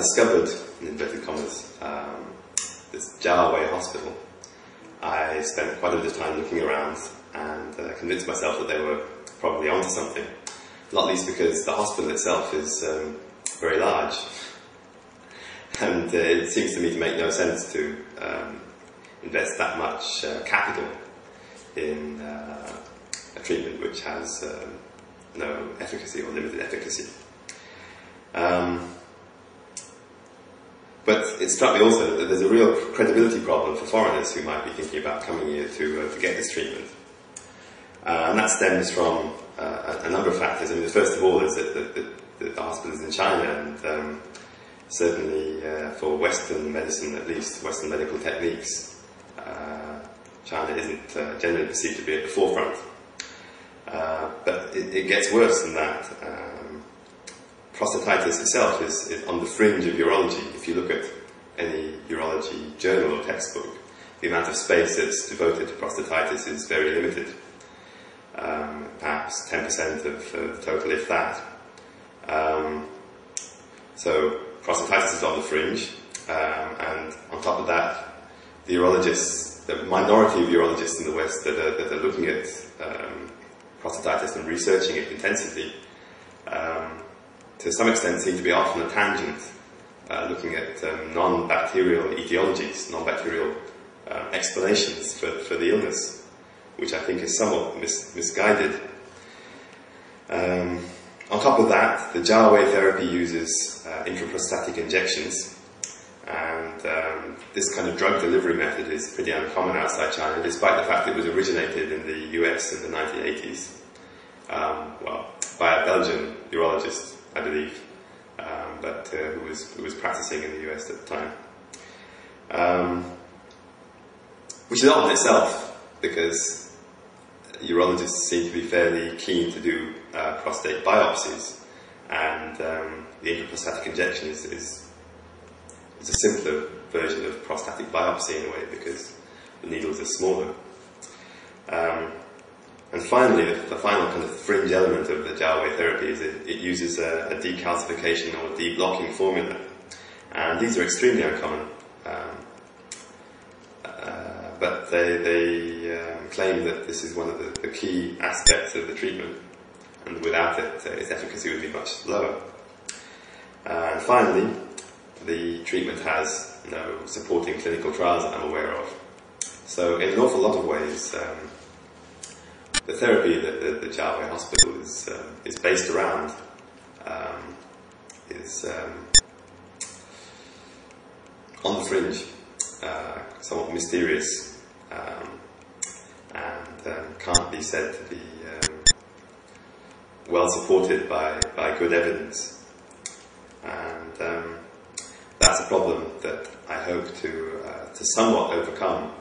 discovered, in inverted commas, this Zha-Wei hospital, I spent quite a bit of time looking around and convinced myself that they were probably onto something. Not least because the hospital itself is very large, and it seems to me to make no sense to invest that much capital in a treatment which has no efficacy or limited efficacy. But it struck me also that there's a real credibility problem for foreigners who might be thinking about coming here to get this treatment. And that stems from a number of factors. I mean, the first of all is that the hospital is in China, and certainly for Western medicine, at least Western medical techniques, China isn't generally perceived to be at the forefront. But it gets worse than that. Prostatitis itself is on the fringe of urology. If you look at any urology journal or textbook, the amount of space that's devoted to prostatitis is very limited. Perhaps 10% of the total, if that. So prostatitis is on the fringe, and on top of that, the urologists, the minority of urologists in the West that are looking at prostatitis and researching it intensively, to some extent seem to be off on a tangent, looking at non-bacterial etiologies, non-bacterial explanations for the illness, which I think is somewhat misguided. On top of that, the Zha-Wei therapy uses intraprostatic injections, and this kind of drug delivery method is pretty uncommon outside China, despite the fact it was originated in the US in the 1980s, well, by a Belgian urologist, I believe, but who was practicing in the US at the time. Which is odd in itself, because urologists seem to be fairly keen to do prostate biopsies, and the intraprostatic injection is a simpler version of prostatic biopsy in a way, because the needles are smaller. And finally, the final kind of fringe element of the Zha-Wei therapy is it uses a decalcification or deblocking formula. And these are extremely uncommon. But they claim that this is one of the key aspects of the treatment, and without it, its efficacy would be much lower. And finally, the treatment has no supporting clinical trials that I'm aware of. So in an awful lot of ways, the therapy that the Zha-Wei hospital is based around is on the fringe, somewhat mysterious, and can't be said to be well supported by good evidence. And that's a problem that I hope to somewhat overcome